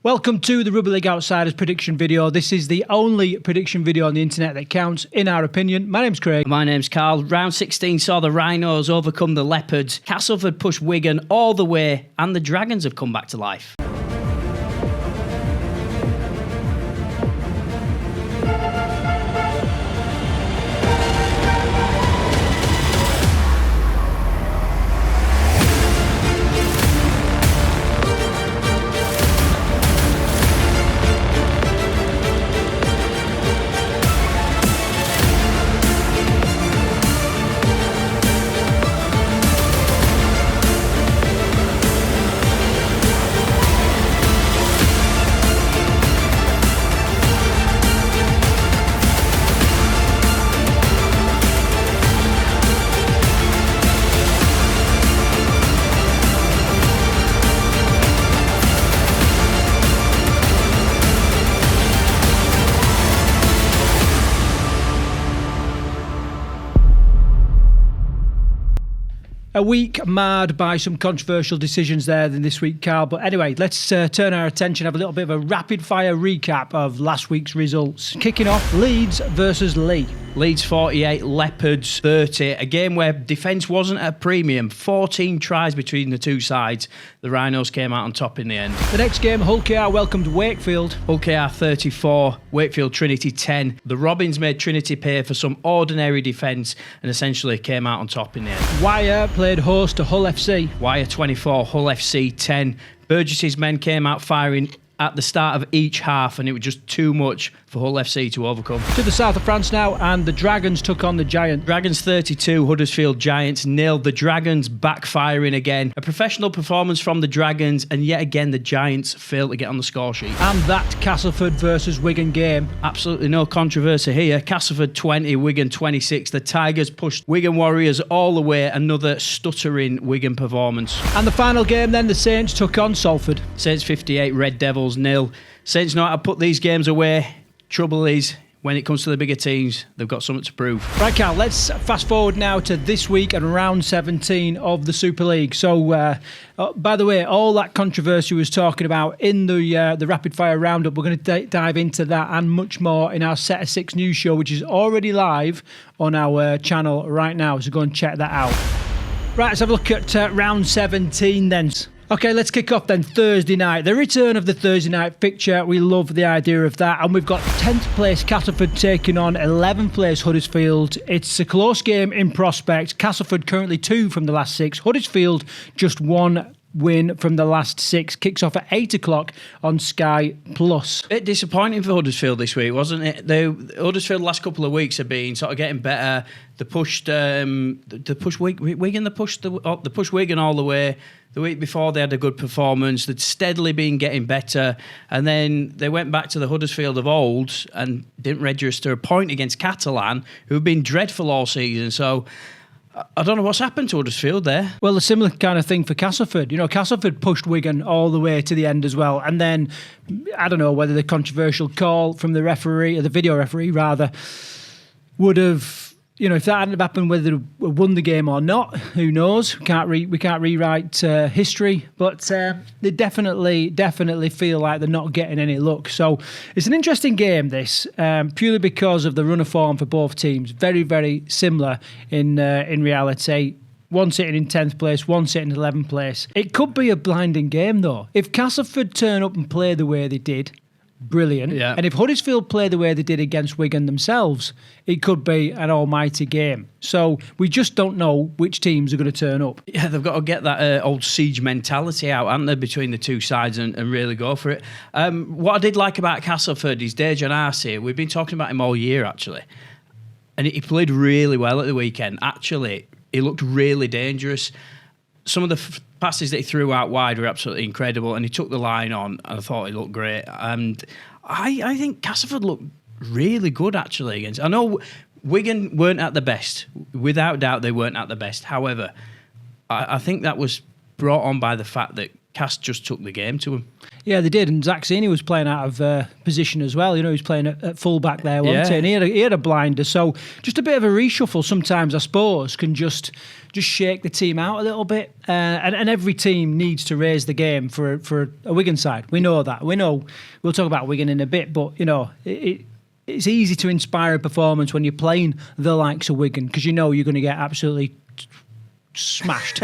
Welcome to the Rugby League Outsiders prediction video. This is the only prediction video on the internet that counts, in our opinion. My name's Craig. My name's Karl. Round 16 saw the Rhinos overcome the Leopards. Castleford pushed Wigan all the way, and the Dragons have come back to life. A week marred by some controversial decisions there than this week, Karl. But anyway, let's turn our attention, have a little bit of a rapid-fire recap of last week's results. Kicking off, Leeds versus Leigh. Leeds 48, Leopards 30. A game where defence wasn't at a premium. 14 tries between the two sides. The Rhinos came out on top in the end. The next game, Hull KR welcomed Wakefield. Hull KR 34, Wakefield Trinity 10. The Robins made Trinity pay for some ordinary defence and essentially came out on top in the end. Wyre played host to Hull FC. Wyre 24, Hull FC 10. Burgess's men came out firing at the start of each half, and it was just too much for Hull FC to overcome. To the south of France now, and the Dragons took on the Giants. Dragons 32, Huddersfield Giants 0. The Dragons backfiring again. A professional performance from the Dragons, and yet again the Giants failed to get on the score sheet. And that Castleford versus Wigan game. Absolutely no controversy here. Castleford 20, Wigan 26. The Tigers pushed Wigan Warriors all the way. Another stuttering Wigan performance. And the final game then, the Saints took on Salford. Saints 58, Red Devils 0. Saints know how to put these games away. Trouble is, when it comes to the bigger teams, they've got something to prove. Right, Karl, let's fast forward now to this week and round 17 of the Super League. So, by the way, all that controversy was talking about in the rapid fire roundup, we're going to dive into that and much more in our Set of Six news show, which is already live on our channel right now. So go and check that out. Right, let's have a look at round 17 then. Okay, let's kick off then Thursday night. The return of the Thursday night fixture. We love the idea of that. And we've got 10th place Castleford taking on 11th place Huddersfield. It's a close game in prospect. Castleford currently 2 from the last 6. Huddersfield just 1 win from the last 6. Kicks off at 8 o'clock on Sky Plus. Bit disappointing for Huddersfield this week, wasn't it? Huddersfield the last couple of weeks have been sort of getting better. They pushed Wigan. They pushed Wigan all the way. The week before they had a good performance. They'd steadily been getting better, and then they went back to the Huddersfield of old and didn't register a point against Catalan, who've been dreadful all season. So I don't know what's happened to Huddersfield there. Well, a similar kind of thing for Castleford. You know, Castleford pushed Wigan all the way to the end as well. And then, I don't know whether the controversial call from the referee, or the video referee rather, would have, you know, if that hadn't happened, whether they won the game or not, who knows? We can't rewrite history, but they definitely feel like they're not getting any luck. So it's an interesting game, this, purely because of the run of form for both teams. Very, very similar in reality. One sitting in 10th place, one sitting in 11th place. It could be a blinding game, though. If Castleford turn up and play the way they did, brilliant. Yeah. And if Huddersfield play the way they did against Wigan themselves, it could be an almighty game. So we just don't know which teams are going to turn up. Yeah, they've got to get that old siege mentality out, haven't they, between the two sides and really go for it. What I did like about Castleford is Dejan Arce. We've been talking about him all year, actually. And he played really well at the weekend. Actually, he looked really dangerous. Some of the passes that he threw out wide were absolutely incredible, and he took the line on, and I thought he looked great. And I think Castleford looked really good, actually. Against, I know Wigan weren't at the best. Without doubt, they weren't at the best. However, I think that was brought on by the fact that Cass just took the game to him. Yeah, they did, and Zach Zini was playing out of position as well. He was playing at full back there, wasn't he? And he had a blinder. So just a bit of a reshuffle sometimes, I suppose, can just shake the team out a little bit. And every team needs to raise the game for a Wigan side. We know that. We know we'll talk about Wigan in a bit, but it's easy to inspire a performance when you're playing the likes of Wigan, because you're going to get absolutely smashed.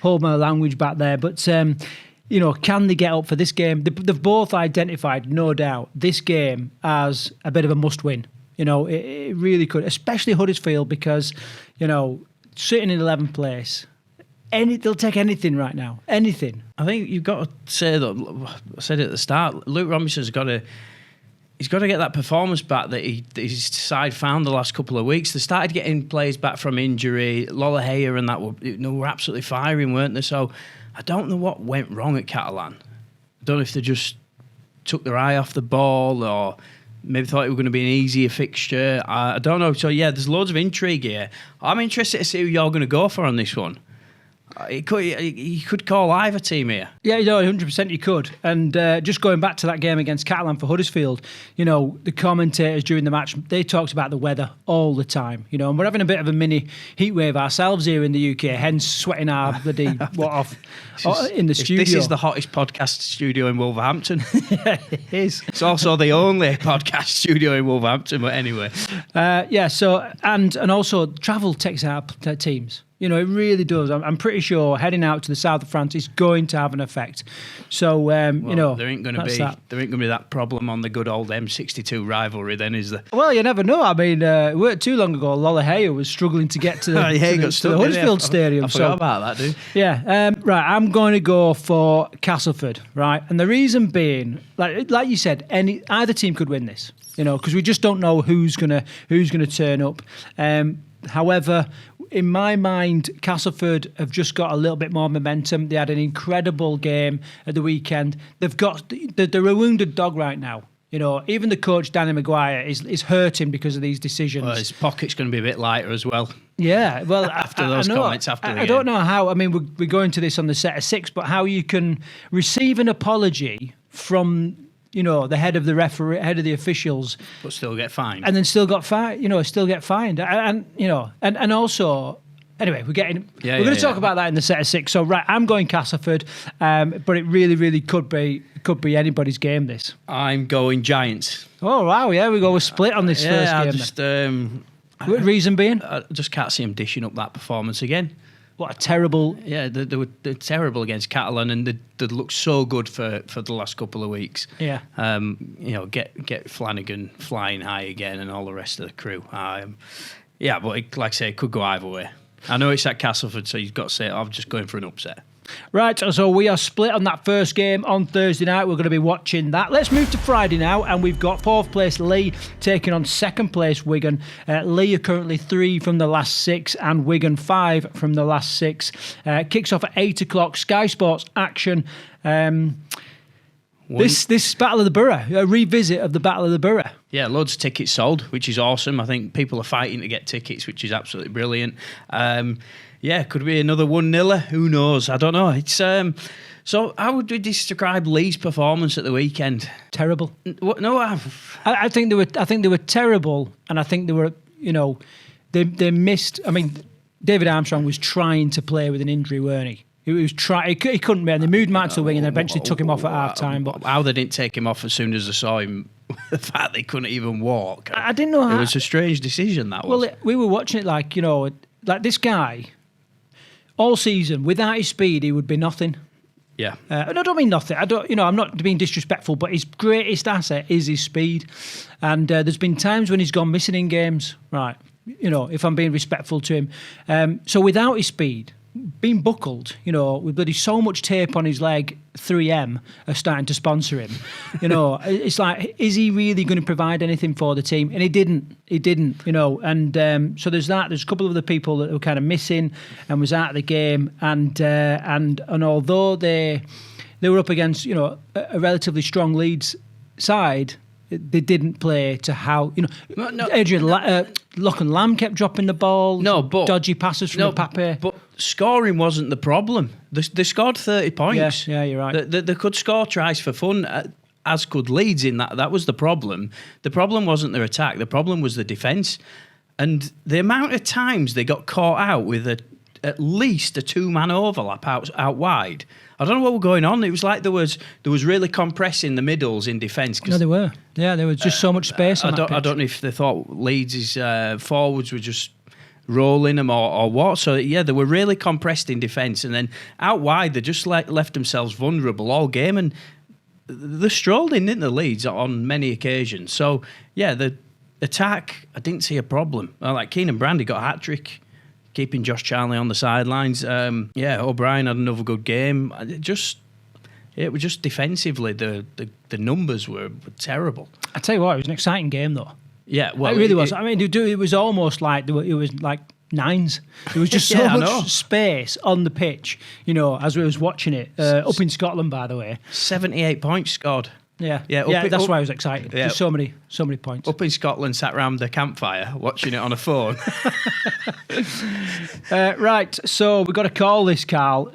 Hold my language back there, but can they get up for this game? They've both identified, no doubt, this game as a bit of a must-win. It really could, especially Huddersfield, because sitting in 11th place, they'll take anything right now, anything. I think you've got to say that. I said it at the start. Luke Robinson's got to. He's got to get that performance back that his side found the last couple of weeks. They started getting players back from injury. Leighe and that were absolutely firing, weren't they? So I don't know what went wrong at Catalan. I don't know if they just took their eye off the ball or maybe thought it was going to be an easier fixture. I don't know. So, yeah, there's loads of intrigue here. I'm interested to see who you're going to go for on this one. You could call either team here. Yeah, 100% you could. And just going back to that game against Catalan for Huddersfield, the commentators during the match, they talked about the weather all the time, and we're having a bit of a mini heat wave ourselves here in the UK, hence sweating our bloody off in the studio. This is the hottest podcast studio in Wolverhampton. Yeah, it is. It's also the only podcast studio in Wolverhampton, but anyway. So and also travel takes out teams. It really does. I'm pretty sure heading out to the south of France is going to have an effect. So, there ain't going to be that problem on the good old M62 rivalry, then, is there? Well, you never know. I mean, it weren't too long ago, Leighe was struggling to get to the Huddersfield Stadium. I forgot about that, dude. Yeah. Right. I'm going to go for Castleford. Right, and the reason being, like you said, either team could win this. Because we just don't know who's gonna turn up. However, in my mind, Castleford have just got a little bit more momentum. They had an incredible game at the weekend. They're a wounded dog right now. Even the coach, Danny Maguire, is hurting because of these decisions. Well, his pocket's going to be a bit lighter as well. Yeah, well, after those comments after the game. I don't know how. I mean, we're going to this on the set of 6, but how you can receive an apology from the head of the referee, head of the officials, but still get fined, and then still get fined, and also, anyway, we're going to talk about that in the set of 6. So, right, I'm going Castleford, but it really, really could be anybody's game. This. I'm going Giants. Oh wow, yeah, we go split on this first game. Reason being, I just can't see him dishing up that performance again. What a terrible... Yeah, they're terrible against Catalan, and they looked so good for the last couple of weeks. Yeah. Get Flanagan flying high again and all the rest of the crew. But like I say, it could go either way. I know it's at Castleford, so you've got to say I'm just going for an upset. Right, so we are split on that first game on Thursday night. We're going to be watching that. Let's move to Friday now, and we've got 4th place Leigh taking on 2nd place Wigan. Leigh are currently 3 from the last 6, and Wigan 5 from the last 6. Kicks off at 8 o'clock. Sky Sports action. This Battle of the Borough, a revisit of the Battle of the Borough. Yeah, loads of tickets sold, which is awesome. I think people are fighting to get tickets, which is absolutely brilliant. Could be another 1-0. Who knows? I don't know. It's so how would we describe Leigh's performance at the weekend? Terrible. No, I think they were terrible, and I think they were. They missed. I mean, David Armstrong was trying to play with an injury, weren't he? He was trying. He couldn't. And they moved Matt to the wing, and they eventually took him off at half time. But how they didn't take him off as soon as they saw him, the fact they couldn't even walk. I didn't know how. It was a strange decision, that was. Well, we were watching it like this guy. All season, without his speed, he would be nothing. Yeah. And I don't mean nothing. I'm not being disrespectful, but his greatest asset is his speed. And there's been times when he's gone missing in games, right? If I'm being respectful to him. So without his speed, being buckled, with bloody so much tape on his leg, 3M are starting to sponsor him. It's like, is he really going to provide anything for the team? And he didn't. And so there's that. There's a couple of other people that were kind of missing and was out of the game. And although they were up against, a relatively strong Leeds side, they didn't play to how Adrian Lock and Lamb kept dropping the ball. No, but dodgy passes from Pape. But scoring wasn't the problem. They scored 30 points. Yeah, you're right. They could score tries for fun, as could Leeds in that. That was the problem. The problem wasn't their attack. The problem was the defence. And the amount of times they got caught out with at least a two-man overlap out wide. I don't know what was going on. It was like there was really compressing the middles in defence. No, they were. Yeah, there was just so much space on that pitch. I don't know if they thought Leeds' forwards were just rolling them or what. So, yeah, they were really compressed in defence. And then out wide, they just left themselves vulnerable all game. And they strolled in, didn't they, Leeds, on many occasions. So, yeah, the attack, I didn't see a problem. Like Keenan Brandy got a hat-trick, keeping Josh Charnley on the sidelines. O'Brien had another good game. It was just defensively, the numbers were terrible. I tell you what, it was an exciting game though. Yeah, well, it really was. I mean, it was almost like it was like nines. There was just so much space on the pitch. As we was watching it up in Scotland, by the way. 78 points scored. Yeah. That's why I was excited. Yeah. Just so many points. Up in Scotland, sat round the campfire watching it on a phone. Right. So we've got to call this, Karl.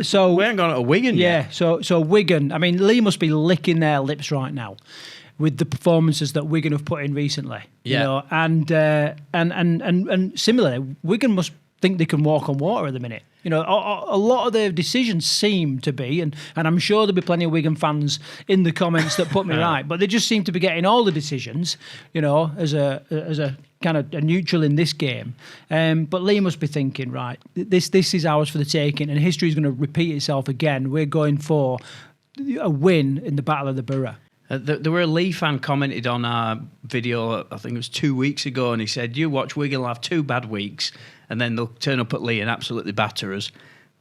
So we haven't gone to Wigan yet. Yeah. So Wigan. I mean, Leigh must be licking their lips right now with the performances that Wigan have put in recently. Yeah. And similarly, Wigan must think they can walk on water at the minute. A lot of their decisions seem to be, and I'm sure there'll be plenty of Wigan fans in the comments that put me right, but they just seem to be getting all the decisions, as a kind of a neutral in this game. But Leigh must be thinking, right, this is ours for the taking, and history is going to repeat itself again. We're going for a win in the Battle of the Borough. There were a Leigh fan commented on our video, I think it was 2 weeks ago, and he said, you watch Wigan will have 2 bad weeks and then they'll turn up at Leigh and absolutely batter us.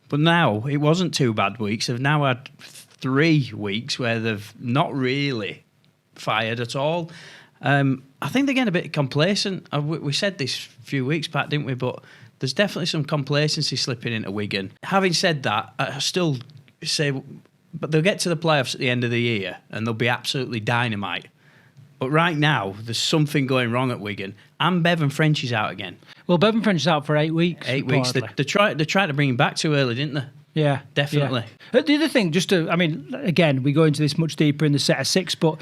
But now, it wasn't 2 bad weeks. They've now had 3 weeks where they've not really fired at all. I think they're getting a bit complacent. We said this a few weeks back, didn't we? But there's definitely some complacency slipping into Wigan. Having said that, I still say... But they'll get to the playoffs at the end of the year and they'll be absolutely dynamite. But right now, there's something going wrong at Wigan. And Bevan French is out again. Well, Bevan French is out for 8 weeks. 8 weeks. They tried to bring him back too early, didn't they? Yeah. Definitely. Yeah. The other thing, again, we go into this much deeper in the set of 6, but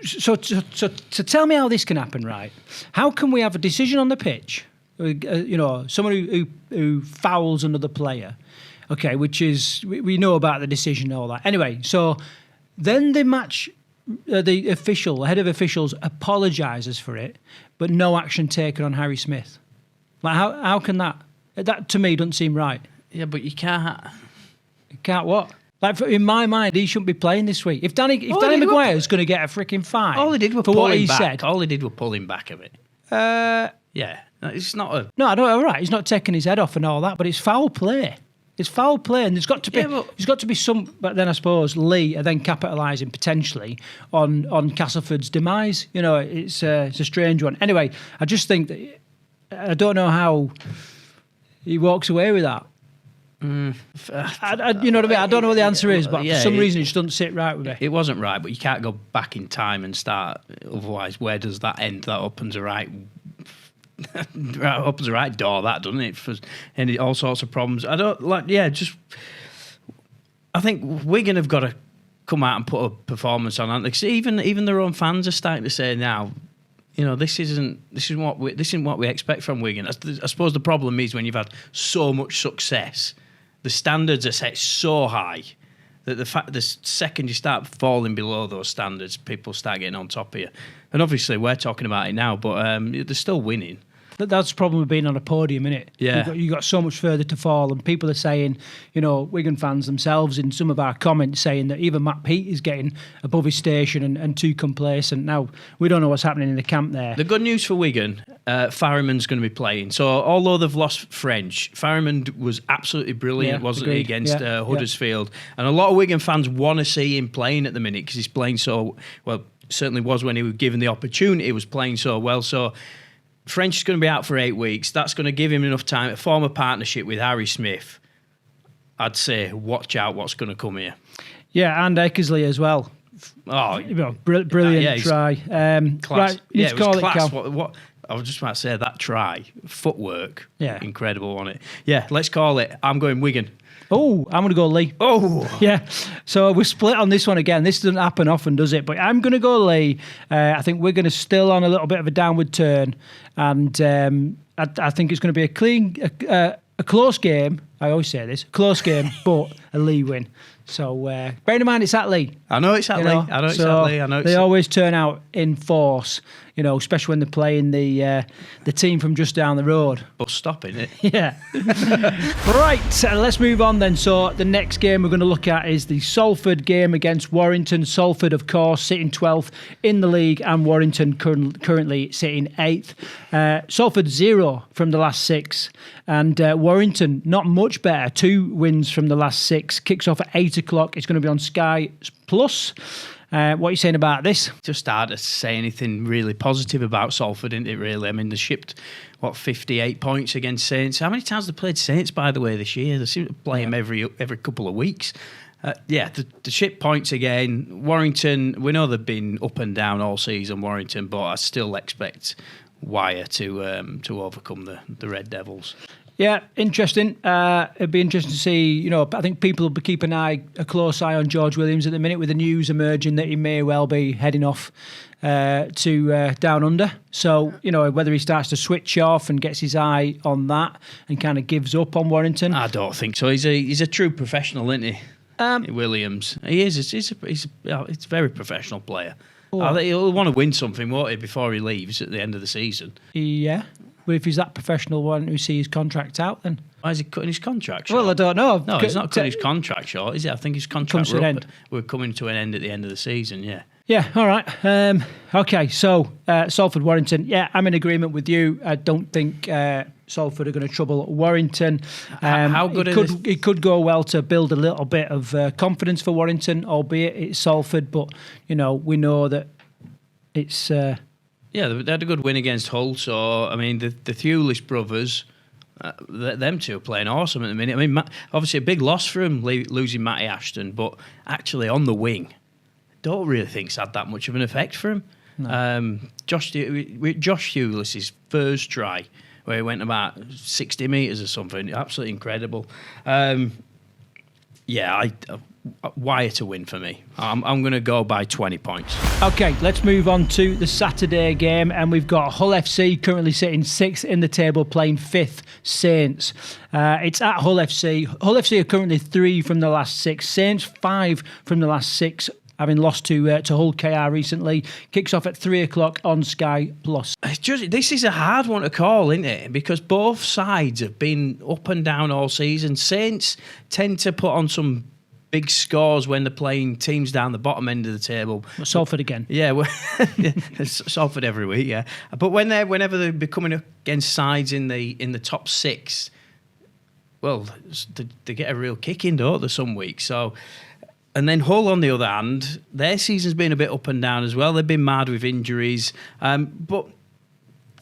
so tell me how this can happen, right? How can we have a decision on the pitch, someone who fouls another player, okay, which is, we know about the decision and all that. Anyway, so then the match, the head of officials apologises for it, but no action taken on Harry Smith. Like, how can that to me doesn't seem right. Yeah, but you can't. You can't what? Like, in my mind, he shouldn't be playing this week. If Danny Maguire's going to get a freaking fine all they did was for pull what him he back. said. All they did was pull him back a bit. Yeah, it's not a... No, I don't. All right, he's not taking his head off and all that, but it's foul play. It's foul play, and there's got to be some. But then I suppose Leigh are then capitalising potentially on Castleford's demise. It's a strange one. Anyway, I just think that I don't know how he walks away with that. You know what I mean? I don't know what the answer is, but for some reason it just doesn't sit right with me. It wasn't right, but you can't go back in time and start. Otherwise, where does that end? That opens a right door, that, doesn't it? And all sorts of problems. I think Wigan have got to come out and put a performance on. Because even their own fans are starting to say now, this isn't what we expect from Wigan. I suppose the problem is when you've had so much success, the standards are set so high that the second you start falling below those standards, people start getting on top of you. And obviously we're talking about it now, but they're still winning. That's the problem with being on a podium, isn't it? Yeah. You got so much further to fall, and people are saying, Wigan fans themselves in some of our comments saying that even Matt Peat is getting above his station and too complacent. Now, we don't know what's happening in the camp there. The good news for Wigan, Farriman's going to be playing. So although they've lost French, Farriman was absolutely brilliant, wasn't he, against Huddersfield? And a lot of Wigan fans want to see him playing at the minute because he's playing so well. Certainly was when he was given the opportunity. He was playing so well. So French is going to be out for 8 weeks. That's going to give him enough time to form a partnership with Harry Smith. I'd say watch out what's going to come here. Yeah, and Eckersley as well. Oh, brilliant try. Class. Right, It was class. I was just about to say that try, footwork, Yeah. incredible on it. Yeah, let's call it. I'm going Wigan. Oh, I'm going to go Leigh. Oh, Yeah. So we're split on this one again. This doesn't happen often, does it? But I'm going to go Leigh. I think Wigan is still on a little bit of a downward turn. And I think it's going to be a close game. I always say this, close game, but a Leigh win. So bearing in mind it's at Leigh. I know it's at Leigh. I know it's at Leigh. I know they always turn out in force, especially when they're playing the team from just down the road. Bus stop, innit? Yeah. Right, let's move on then. So the next game we're going to look at is the Salford game against Warrington. Salford, of course, sitting 12th in the league, and Warrington currently sitting 8th. Salford 0 from the last 6, and Warrington not much better. 2 wins from the last 6. Kicks off at 8 o'clock. It's going to be on Sky Plus. What are you saying about this? Just hard to say anything really positive about Salford, isn't it, really? I mean, they shipped, 58 points against Saints. How many times have they played Saints, by the way, this year? They seem to play them every couple of weeks. The ship points again. Warrington, we know they've been up and down all season, Warrington, but I still expect Wire to overcome the Red Devils. Yeah, interesting. It'd be interesting to see, I think people will be keeping a close eye on George Williams at the minute, with the news emerging that he may well be heading off to Down Under. So, whether he starts to switch off and gets his eye on that and kind of gives up on Warrington. I don't think so. He's a true professional, isn't he? Williams. He is. He's a very professional player. I think he'll want to win something, won't he, before he leaves at the end of the season? Yeah. But if he's that professional, why don't we see his contract out then? Why is he cutting his contract short? Well, I don't know. No, he's not cutting his contract short, is he? I think his contract comes to an end. We're coming to an end at the end of the season, yeah. Yeah, all right. Okay, so Salford, Warrington. Yeah, I'm in agreement with you. I don't think Salford are going to trouble Warrington. How good it could go well to build a little bit of confidence for Warrington, albeit it's Salford, but, we know that it's... Yeah, they had a good win against Hull. So, I mean, the Thewlish brothers, them two are playing awesome at the minute. I mean, obviously a big loss for him, losing Matty Ashton, but actually on the wing, don't really think it's had that much of an effect for him. No. Josh Thewlish's first try, where he went about 60 metres or something, absolutely incredible. Wire to win for me. I'm going to go by 20 points. Okay, let's move on to the Saturday game, and we've got Hull FC currently sitting 6th in the table, playing 5th Saints. It's at Hull FC. Hull FC are currently 3 from the last 6. Saints 5 from the last 6, having lost to Hull KR recently. Kicks off at 3 o'clock on Sky Plus. This is a hard one to call, isn't it? Because both sides have been up and down all season. Saints tend to put on some big scores when they're playing teams down the bottom end of the table. Salford again. Yeah, Salford every week, yeah. But whenever they're coming against sides in the top 6, well, they get a real kick in, don't they, some weeks. So, and then Hull, on the other hand, their season's been a bit up and down as well. They've been mad with injuries. But,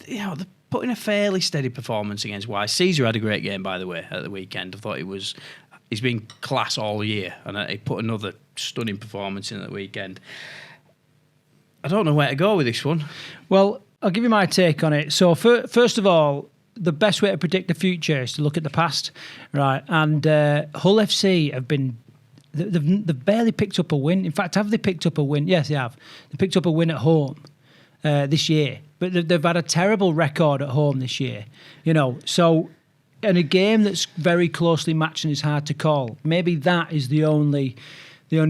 they're putting a fairly steady performance against Wise. Caesar had a great game, by the way, at the weekend. I thought he's been class all year, and he put another stunning performance in at the weekend. I don't know where to go with this one. Well, I'll give you my take on it. So, first of all, the best way to predict the future is to look at the past, right? And Hull FC have been... They've barely picked up a win. In fact, have they picked up a win? Yes, they have. They picked up a win at home this year. But they've had a terrible record at home this year. So... in a game that's very closely matched and is hard to call, maybe that is the only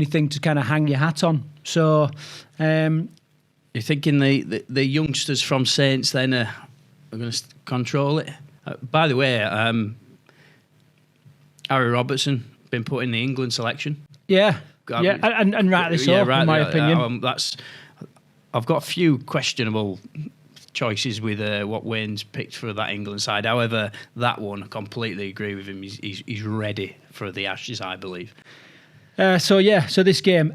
thing to kind of hang your hat on. So, you're thinking the youngsters from Saints then are going to control it? By the way, Harry Robertson been put in the England selection. Yeah, and rightly so, in my opinion. I've got a few questionable choices with what Wayne's picked for that England side. However, that one, I completely agree with him. He's ready for the Ashes, I believe. So this game,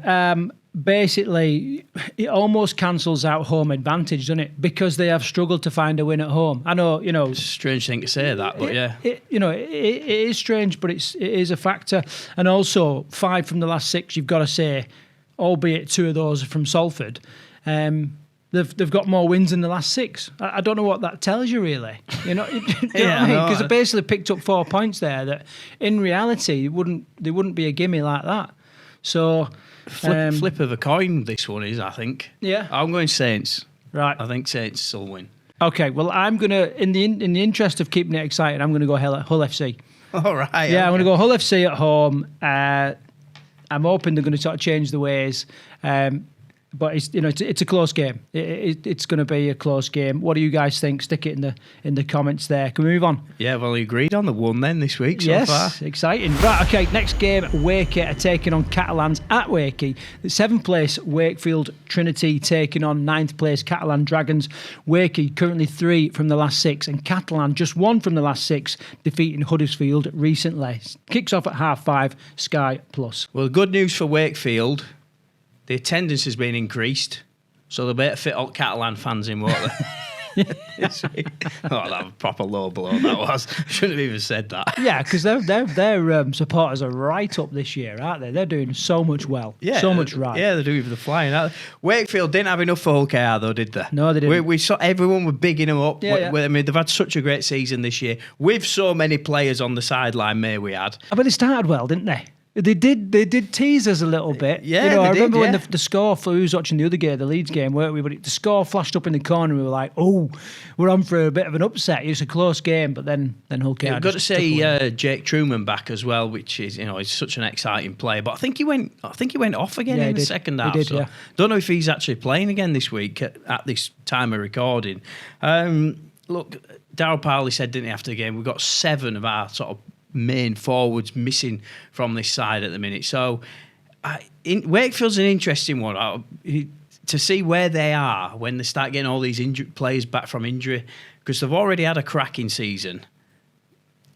basically, it almost cancels out home advantage, doesn't it? Because they have struggled to find a win at home. I know, It's a strange thing to say that, but it is strange, but it is a factor. And also, 5 from the last 6, you've got to say, albeit 2 of those are from Salford. they've got more wins in the last 6. I don't know what that tells you, really. You know, Yeah, because they basically picked up 4 points there that, in reality, they wouldn't be a gimme like that. So, flip of a coin. This one is, I think. Yeah, I'm going Saints. Right. I think Saints will win. Okay. Well, I'm gonna, in the interest of keeping it exciting, I'm gonna go Hull FC. All right. Yeah, okay. I'm going to go Hull FC at home. I'm hoping they're going to sort of change the ways. But it's a close game. It's going to be a close game. What do you guys think? Stick it in the comments there. Can we move on? Yeah, well, we agreed on the one then this week so far. Exciting. Right, okay, next game, Wakey are taking on Catalans at Wakey. The 7th place, Wakefield Trinity taking on 9th place, Catalan Dragons. Wakey currently 3 from the last 6, and Catalan just 1 from the last 6, defeating Huddersfield recently. Kicks off at 5:30, Sky Plus. Well, good news for Wakefield. The attendance has been increased, so they better fit all Catalan fans in, won't they? Oh, that was a proper low blow, that was. Shouldn't have even said that. Yeah, because their supporters are right up this year, aren't they? They're doing so much well. Yeah, so much right. Yeah, they're doing the flying. Wakefield didn't have enough for Hull KR, though, did they? No, they didn't. We saw everyone were bigging them up. Yeah. I mean, they've had such a great season this year. With so many players on the sideline, we had. But they started well, didn't they? They did tease us a little bit. Yeah, I remember when yeah. the score, who was watching the other game, the Leeds game, weren't we? But the score flashed up in the corner and we were like, oh, we're on for a bit of an upset. It's a close game, but then Hull KR. I've got to say Jake Truman back as well, which is, he's such an exciting player. But I think he went off again in the second half. He did, yeah. Don't know if he's actually playing again this week at this time of recording. Look, Darryl Parley said, didn't he, after the game, we've got 7 of our sort of main forwards missing from this side at the minute. So Wakefield's an interesting one to see where they are when they start getting all these players back from injury, because they've already had a cracking season.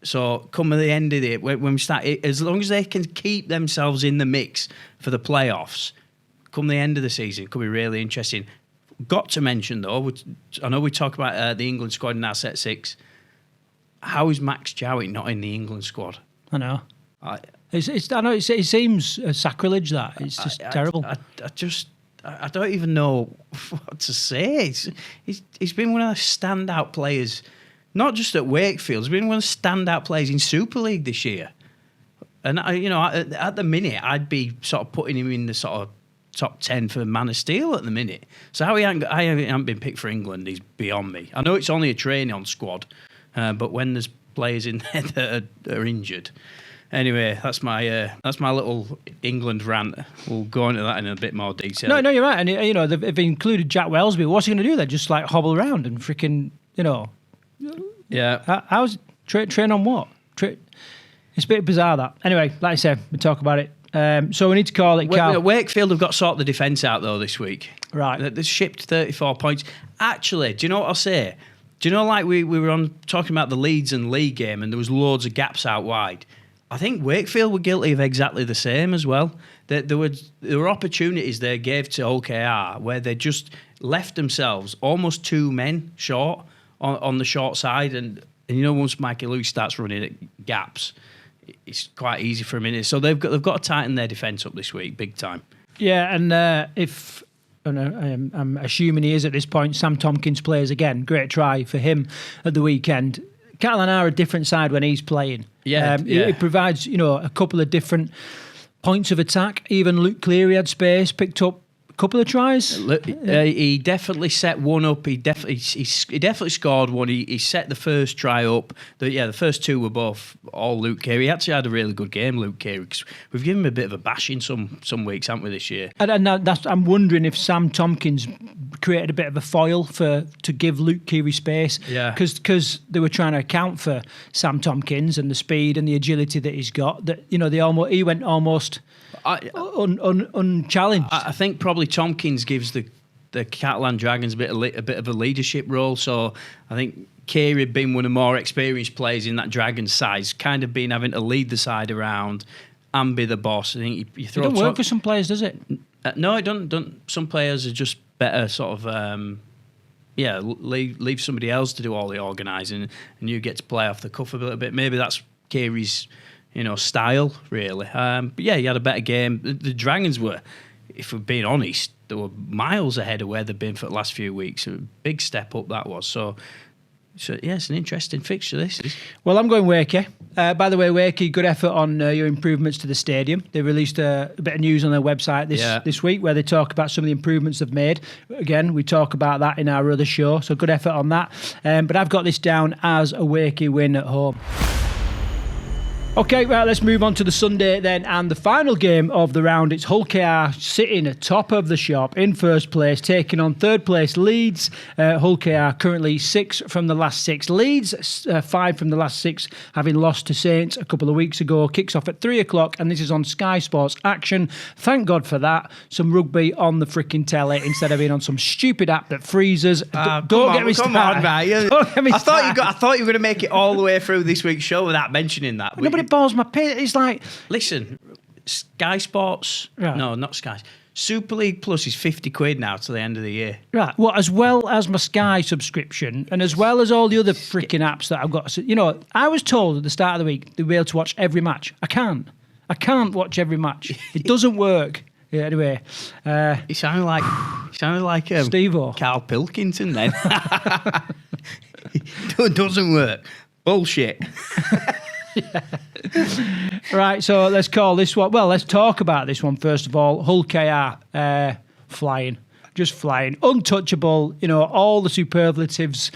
So come at the end of it, when we start, as long as they can keep themselves in the mix for the playoffs, come the end of the season, it could be really interesting. Got to mention though, I know we talk about the England squad in our set 6. How is Max Jowett not in the England squad? I know. I know it seems sacrilege, that. It's just terrible. I don't even know what to say. He's been one of the standout players, not just at Wakefield. He's been one of the standout players in Super League this year. And at the minute, I'd be sort of putting him in the sort of top 10 for Man of Steel at the minute. So how he hasn't been picked for England is beyond me. I know it's only a training squad. But when there's players in there that are injured. Anyway, that's my little England rant. We'll go into that in a bit more detail. No, you're right. And, they've included Jack Wellesby. What's he going to do there? Just, like, hobble around and freaking, Yeah. How's train on what? It's a bit bizarre, that. Anyway, like I said, we'll talk about it. So we need to call it, Karl. Wakefield have got to sort the defence out, though, this week. Right. They've shipped 34 points. Actually, do you know what I'll say? Do you know, like we were on talking about the Leeds and Leigh game, and there was loads of gaps out wide. I think Wakefield were guilty of exactly the same as well. There were opportunities they gave to OKR where they just left themselves almost 2 men short on the short side, and once Mikey Lewis starts running at gaps, it's quite easy for a minute. So they've got to tighten their defence up this week, big time. Yeah, and if. I'm assuming he is at this point, Sam Tompkins plays again. Great try for him at the weekend. Catalan are a different side when he's playing. It provides, a couple of different points of attack. Even Luke Cleary had space, picked up a couple of tries. He definitely set one up. He definitely scored one. He set the first try up. The first 2 were both all Luke Cleary. He actually had a really good game, Luke Cleary, because we've given him a bit of a bashing some weeks, haven't we, this year? And I'm wondering if Sam Tompkins created a bit of a foil to give Luke Cleary space. Yeah. Because they were trying to account for Sam Tompkins and the speed and the agility that he's got. That he went almost unchallenged. I think probably Tompkins gives the Catalan Dragons a bit of a leadership role. So I think Cleary being one of the more experienced players in that Dragons side, kind of been having to lead the side around and be the boss. I think you throw. It don't work for some players, does it? No, it don't. Some players are just better sort of. Leave somebody else to do all the organising, and you get to play off the cuff a little bit. Maybe that's Cleary's, style, really. But yeah, he had a better game. The Dragons were. if we're being honest, they were miles ahead of where they've been for the last few weeks. A big step up that was. So yeah, it's an interesting fixture, this is. Well, I'm going Wakey. By the way, Wakey, good effort on your improvements to the stadium. They released a bit of news on their website this week where they talk about some of the improvements they've made. Again, we talk about that in our other show, so good effort on that. But I've got this down as a Wakey win at home. Okay, right, let's move on to the Sunday then, and the final game of the round. It's Hull KR sitting at top of the shop in first place, taking on third place Leeds. Hull KR currently 6 from the last 6. Leeds 5 from the last 6, having lost to Saints a couple of weeks ago. Kicks off at 3 o'clock, and this is on Sky Sports Action. Thank God for that. Some rugby on the freaking telly instead of being on some stupid app that freezes. Don't get me started. Come on, mate. Don't get me started. I thought you were going to make it all the way through this week's show without mentioning that. No, but it balls my pit. It's like, listen, Sky Sports, right. No, not Sky. Super League Plus is 50 quid now to the end of the year. Right. Well, as well as my Sky subscription and as well as all the other freaking apps that I've got. You know, I was told at the start of the week they'd be able to watch every match. I can't watch every match. It doesn't work. Yeah, anyway. You sound like Steve-O. Carl Pilkington then. It doesn't work. Bullshit. Yeah. Right, so let's call this one. Well, let's talk about this one first of all. Hull KR flying, just flying, untouchable. You know, all the superlatives,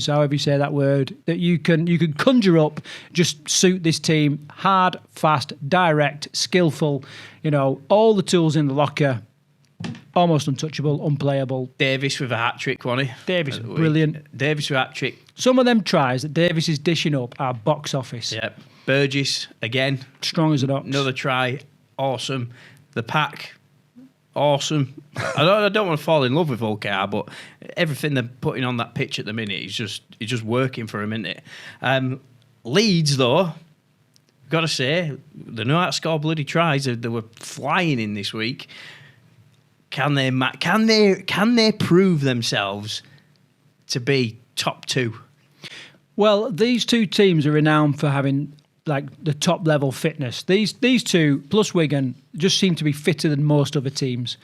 however you say that word, that you can conjure up, just suit this team. Hard, fast, direct, skillful. You know, all the tools in the locker. Almost untouchable, unplayable. Davis with a hat-trick, wasn't he? Davis, brilliant. Davis with a hat-trick. Some of them tries that Davis is dishing up are box office. Yeah. Burgess, again. Strong as an ox. Another try, awesome. The pack, awesome. I don't want to fall in love with Volker, but everything they're putting on that pitch at the minute is just working for him, isn't it? Leeds, though, got to say, they know how to score bloody tries. They were flying in this week. Can they prove themselves to be top 2? Well, these two teams are renowned for having like the top level fitness. These two plus Wigan just seem to be fitter than most other teams.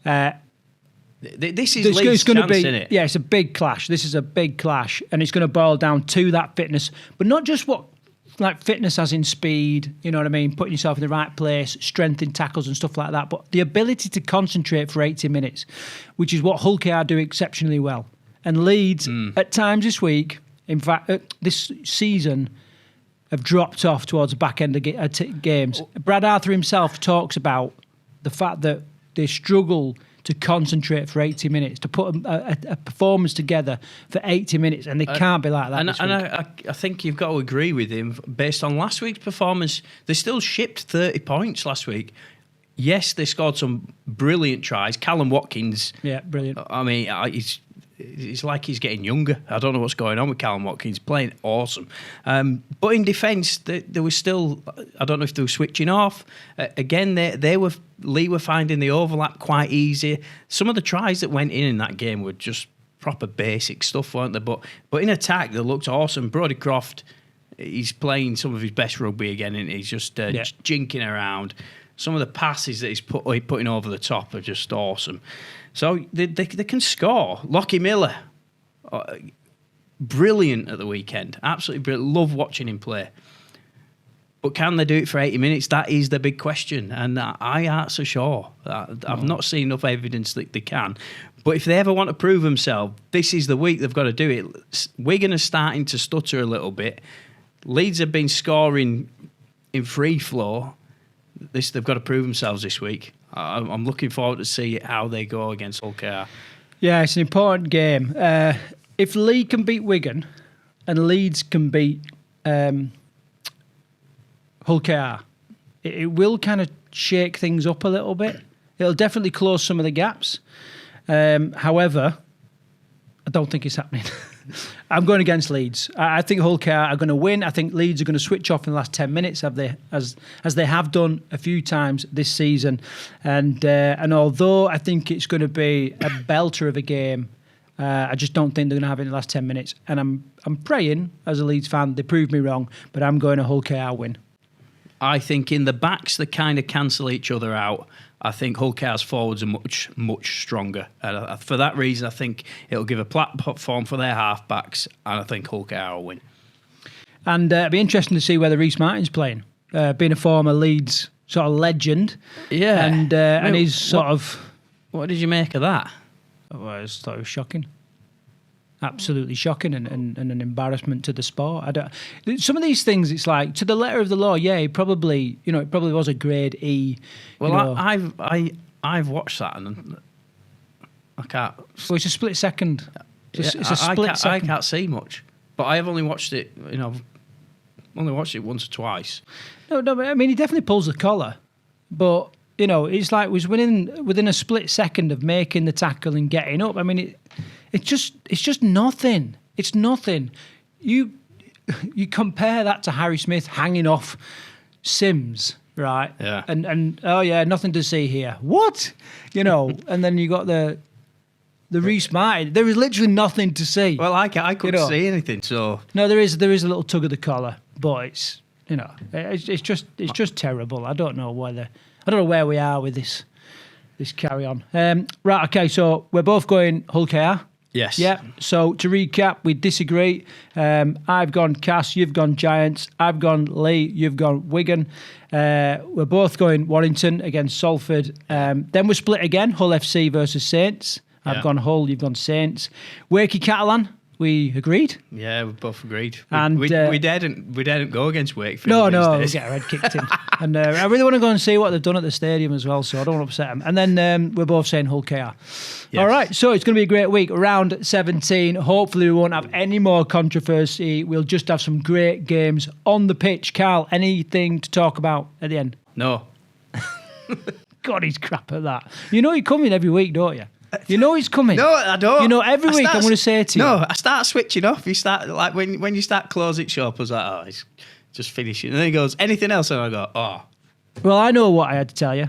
This is Leeds' chance, isn't it? Yeah, it's a big clash. This is a big clash, and it's going to boil down to that fitness, but not just what. Like fitness as in speed, you know what I mean? Putting yourself in the right place, strength in tackles and stuff like that. But the ability to concentrate for 80 minutes, which is what Hull KR do exceptionally well. And Leeds, at times this week, in fact, this season, have dropped off towards the back end of games. Brad Arthur himself talks about the fact that they struggle to concentrate for 80 minutes, to put a performance together for 80 minutes, and they can't be like that. And I think you've got to agree with him. Based on last week's performance, they still shipped 30 points last week. Yes, they scored some brilliant tries. Callum Watkins. Yeah, brilliant. I mean, it's like he's getting younger. I don't know what's going on with Callum Watkins, playing awesome. But in defence, there was still, I don't know if they were switching off. Again, Leigh were finding the overlap quite easy. Some of the tries that went in that game were just proper basic stuff, weren't they? But in attack, they looked awesome. Brodie Croft, he's playing some of his best rugby again, and he's just jinking around. Some of the passes that he's putting over the top are just awesome. So they can score. Lockie Miller, brilliant at the weekend. Absolutely brilliant. Love watching him play. But can they do it for 80 minutes? That is the big question. And I aren't so sure. I've not seen enough evidence that they can. But if they ever want to prove themselves, this is the week they've got to do it. Wigan are starting to stutter a little bit. Leeds have been scoring in free flow. They've got to prove themselves this week. I'm looking forward to see how they go against Hull KR. Yeah, it's an important game. If Leigh can beat Wigan and Leeds can beat Hull KR, it will kind of shake things up a little bit. It'll definitely close some of the gaps. However, I don't think it's happening. I'm going against Leeds. I think Hull KR are going to win. I think Leeds are going to switch off in the last 10 minutes, as they have done a few times this season. And although I think it's going to be a belter of a game, I just don't think they're going to have it in the last 10 minutes. And I'm praying, as a Leeds fan, they prove me wrong, but I'm going a Hull KR win. I think in the backs, they kind of cancel each other out. I think Hull KR's forwards are much stronger. And for that reason, I think it'll give a platform for their half-backs, and I think Hull KR will win. And it'd be interesting to see whether Rhys Martin's playing, being a former Leeds sort of legend. Yeah. And he's sort of... What did you make of that? Well, I just thought it was shocking. Absolutely shocking and an embarrassment to the sport. Some of these things, it's like, to the letter of the law, yeah, it probably was a grade E. Well, I've watched that and I can't... Well, it's a split second. It's a split second. I can't see much. But I have only watched it, only watched it once or twice. No, but I mean, he definitely pulls the collar. But, it's like was within a split second of making the tackle and getting up. I mean, it's just nothing. It's nothing. You compare that to Harry Smith hanging off Sims, right? Yeah. And oh yeah, nothing to see here. What? And then you got the Rhys Martin. There is literally nothing to see. Well, I couldn't see anything. So no, there is a little tug of the collar, but it's it's just terrible. I don't know where we are with this carry on. Right, okay, so we're both going Hull KR. Yes. Yeah. So to recap, we disagree. I've gone Cass, you've gone Giants. I've gone Leigh, you've gone Wigan. We're both going Warrington against Salford. Then we're split again, Hull FC versus Saints. I've gone Hull, you've gone Saints. Wakey Catalan, we agreed. Yeah, we both agreed. And we daren't go against Wakefield. No, we'll get our head kicked in. And I really want to go and see what they've done at the stadium as well, so I don't want to upset them. And then we're both saying Hull KR. Yes. All right, so it's going to be a great week. Round 17. Hopefully we won't have any more controversy. We'll just have some great games on the pitch. Karl, anything to talk about at the end? No. God, he's crap at that. You know he's coming every week, don't you? You know he's coming. No, I don't. Every week I'm going to say to you. No, I start switching off. You start, like, when you start closing shop, I was like, oh, it's just finishing. And then he goes, anything else? And I go, oh. Well, I know what I had to tell you.